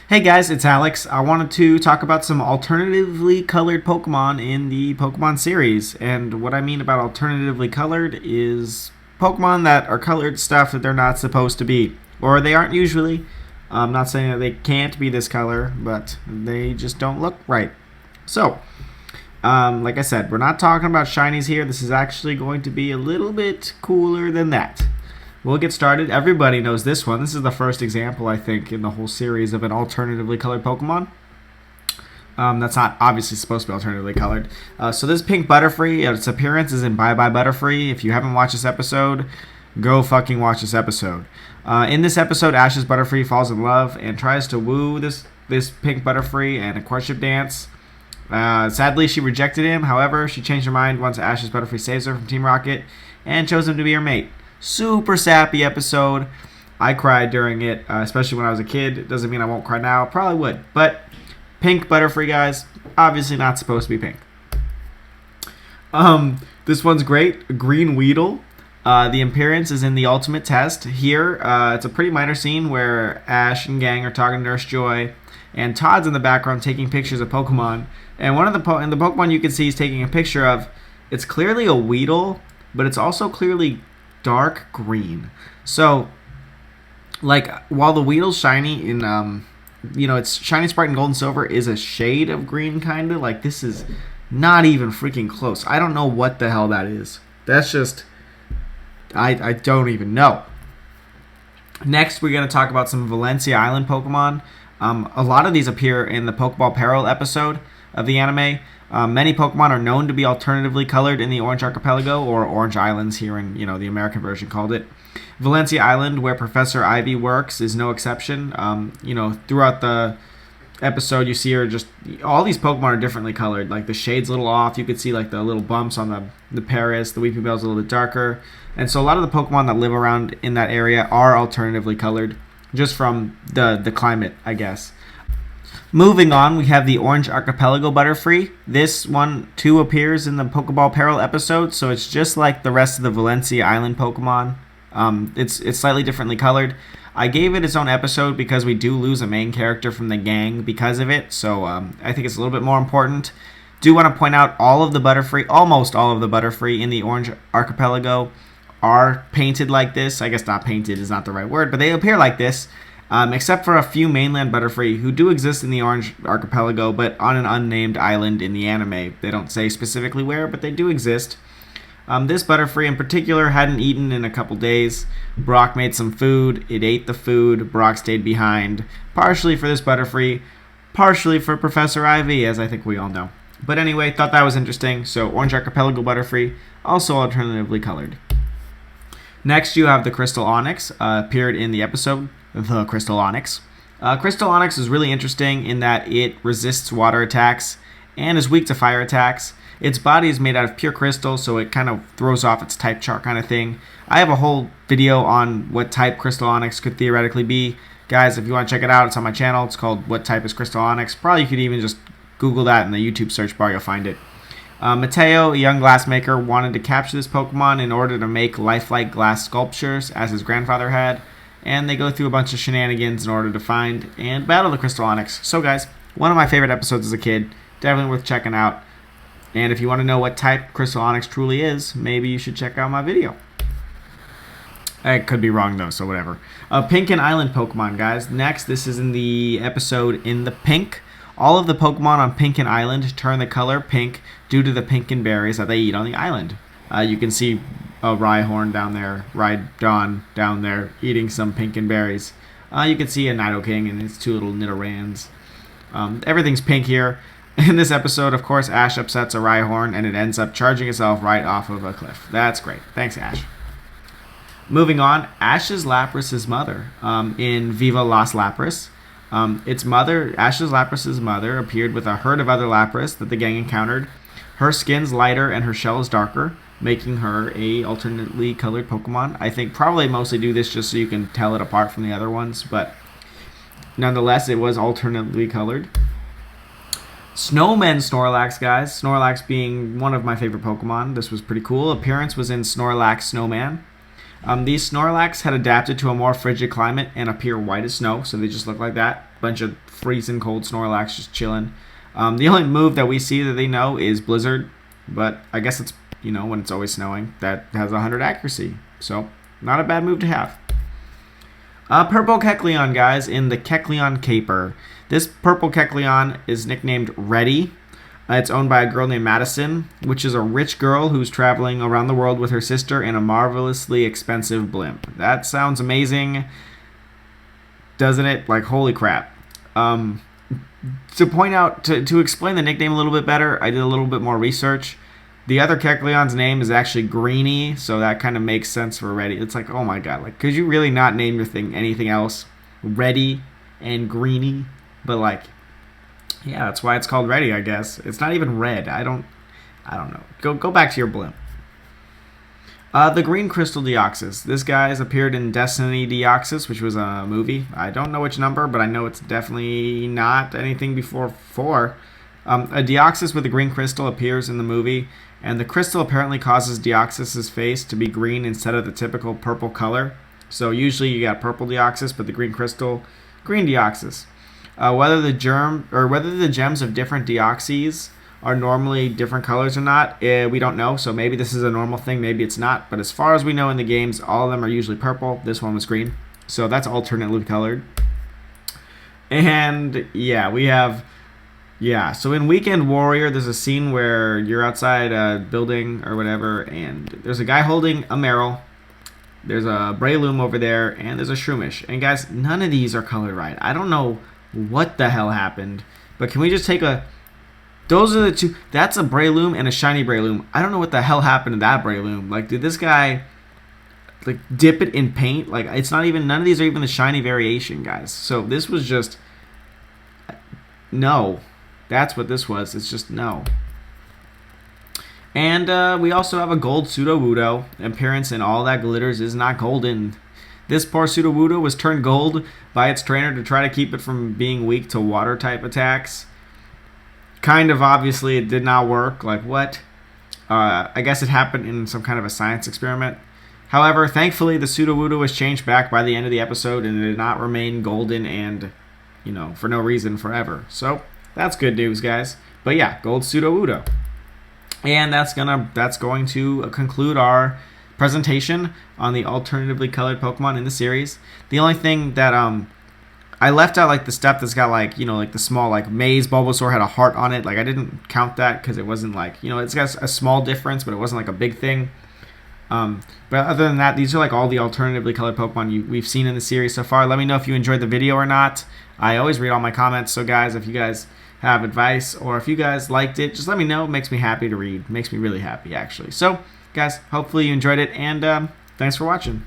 Hey guys, it's Alex. I wanted to talk about some alternatively colored Pokemon in the Pokemon series. And what I mean about alternatively colored is Pokemon that are colored stuff that they're not supposed to be. Or they aren't usually. I'm not saying that they can't be this color, but they just don't look right. So, like I said, we're not talking about shinies here. This is actually going to be a little bit cooler than that. We'll get started. Everybody knows this one. This is the first example, I think, in the whole series of an alternatively colored Pokemon. That's not obviously supposed to be alternatively colored. So this pink Butterfree, its appearance is in Bye Bye Butterfree. If you haven't watched this episode, go fucking watch this episode. In this episode, Ash's Butterfree falls in love and tries to woo this pink Butterfree and a courtship dance. Sadly, she rejected him. However, she changed her mind once Ash's Butterfree saves her from Team Rocket and chose him to be her mate. Super sappy episode. I cried during it, especially when I was a kid. It doesn't mean I won't cry now. Probably would. But pink Butterfree, guys, obviously not supposed to be pink. This one's great. Green Weedle. The appearance is in the Ultimate Test. Here, it's a pretty minor scene where Ash and gang are talking to Nurse Joy, and Todd's in the background taking pictures of Pokemon. And one of the Pokemon you can see he's taking a picture of, it's clearly a Weedle, but it's also clearly dark green. So, like, while the Weedle's shiny in, it's Shiny Sprite and Gold and Silver is a shade of green, kind of. Like, this is not even freaking close. I don't know what the hell that is. That's just, I don't even know. Next, we're going to talk about some Valencia Island Pokemon. A lot of these appear in the Pokeball Peril episode of the anime. Many Pokemon are known to be alternatively colored in the Orange Archipelago, or Orange Islands here in, the American version called it. Valencia Island, where Professor Ivy works, is no exception. Throughout the episode, you see her all these Pokemon are differently colored. Like, the shade's a little off. You could see, like, the little bumps on the Paris. The Weepinbell's a little bit darker. And so a lot of the Pokemon that live around in that area are alternatively colored, just from the climate, I guess. Moving on, we have the Orange Archipelago Butterfree. This one, too, appears in the Pokeball Peril episode, so it's just like the rest of the Valencia Island Pokemon. It's slightly differently colored. I gave it its own episode because we do lose a main character from the gang because of it, so I think it's a little bit more important. Do want to point out almost all of the Butterfree in the Orange Archipelago are painted like this. I guess not painted is not the right word, but they appear like this. Except for a few mainland Butterfree who do exist in the Orange Archipelago, but on an unnamed island in the anime. They don't say specifically where, but they do exist. This Butterfree in particular hadn't eaten in a couple days. Brock made some food. It ate the food. Brock stayed behind. Partially for this Butterfree, partially for Professor Ivy, as I think we all know. But anyway, thought that was interesting. So Orange Archipelago Butterfree, also alternatively colored. Next, you have the Crystal Onix, appeared in the episode The Crystal Onix. Crystal Onix is really interesting in that it resists water attacks and is weak to fire attacks. Its body is made out of pure crystal, so it kind of throws off its type chart kind of thing. I have a whole video on what type Crystal Onix could theoretically be. Guys, if you want to check it out, it's on my channel. It's called What Type is Crystal Onix. Probably you could even just Google that in the YouTube search bar. You'll find it. Mateo, a young glassmaker, wanted to capture this Pokemon in order to make lifelike glass sculptures, as his grandfather had. And they go through a bunch of shenanigans in order to find and battle the Crystal Onix. So guys, one of my favorite episodes as a kid. Definitely worth checking out. And if you want to know what type Crystal Onix truly is, maybe you should check out my video. I could be wrong though, so whatever. Pinkan Island Pokemon, guys. Next, this is in the episode In the Pink. All of the Pokemon on Pinkan Island turn the color pink due to the Pinkan berries that they eat on the island. You can see a Rhyhorn down there, Rhydon down there, eating some Pinkan berries. You can see a Nidoking and his two little Nidorans. Everything's pink here. In this episode, of course, Ash upsets a Rhyhorn and it ends up charging itself right off of a cliff. That's great. Thanks, Ash. Moving on, Ash's Lapras's mother in Viva Las Lapras. Its mother, Ash's Lapras's mother, appeared with a herd of other Lapras that the gang encountered. Her skin's lighter and her shell is darker, making her a alternately colored Pokemon. I think probably mostly do this just so you can tell it apart from the other ones, but nonetheless, it was alternately colored. Snowman Snorlax, guys. Snorlax being one of my favorite Pokemon. This was pretty cool. Appearance was in Snorlax Snowman. These Snorlax had adapted to a more frigid climate and appear white as snow, so they just look like that. Bunch of freezing cold Snorlax just chilling. The only move that we see that they know is Blizzard, but I guess it's, when it's always snowing, that has 100 accuracy. So, not a bad move to have. Purple Kecleon, guys, in the Kecleon Caper. This purple Kecleon is nicknamed Ready. It's owned by a girl named Madison, which is a rich girl who's traveling around the world with her sister in a marvelously expensive blimp. That sounds amazing, doesn't it? Like, holy crap. To point out, to explain the nickname a little bit better, I did a little bit more research. The other Kecleon's name is actually Greenie, so that kind of makes sense for Ready. It's like, oh my god, like, could you really not name your thing anything else? Ready and Greenie, but like, yeah, that's why it's called Ready, I guess. It's not even red. I don't know. Go back to your blimp. The Green Crystal Deoxys. This guy's appeared in Destiny Deoxys, which was a movie. I don't know which number, but I know it's definitely not anything before 4. A Deoxys with a green crystal appears in the movie, and the crystal apparently causes Deoxys' face to be green instead of the typical purple color. So usually you got purple Deoxys, but the green crystal, green Deoxys. Whether the gems of different Deoxys are normally different colors or not, we don't know. So maybe this is a normal thing, maybe it's not. But as far as we know in the games, all of them are usually purple. This one was green, so that's alternately colored. And yeah, we have. Yeah, so in Weekend Warrior, there's a scene where you're outside a building or whatever, and there's a guy holding a Meryl. There's a Breloom over there, and there's a Shroomish. And guys, none of these are colored right. I don't know what the hell happened, but can we just take a... Those are the two... That's a Breloom and a shiny Breloom. I don't know what the hell happened to that Breloom. Like, did this guy, like, dip it in paint? Like, it's not even... None of these are even the shiny variation, guys. So this was just... No. That's what this was. It's just no. And we also have a gold Sudowoodo. Appearance in All That Glitters Is Not Golden. This poor Sudowoodo was turned gold by its trainer to try to keep it from being weak to water type attacks. Kind of obviously it did not work. Like what? I guess it happened in some kind of a science experiment. However, thankfully the Sudowoodo was changed back by the end of the episode and it did not remain golden and, for no reason forever. So... that's good news, guys. But yeah, gold Sudowoodo. And that's going to conclude our presentation on the alternatively colored Pokemon in the series. The only thing that I left out, like the stuff that's got like the small like Maze Bulbasaur had a heart on it. Like I didn't count that because it wasn't like it's got a small difference, but it wasn't like a big thing. But other than that, these are like all the alternatively colored Pokemon we've seen in the series so far. Let me know if you enjoyed the video or not. I always read all my comments, so guys, if you guys have advice or if you guys liked it, just let me know. It makes me happy to read. It makes me really happy, actually. So, guys, hopefully you enjoyed it, and thanks for watching.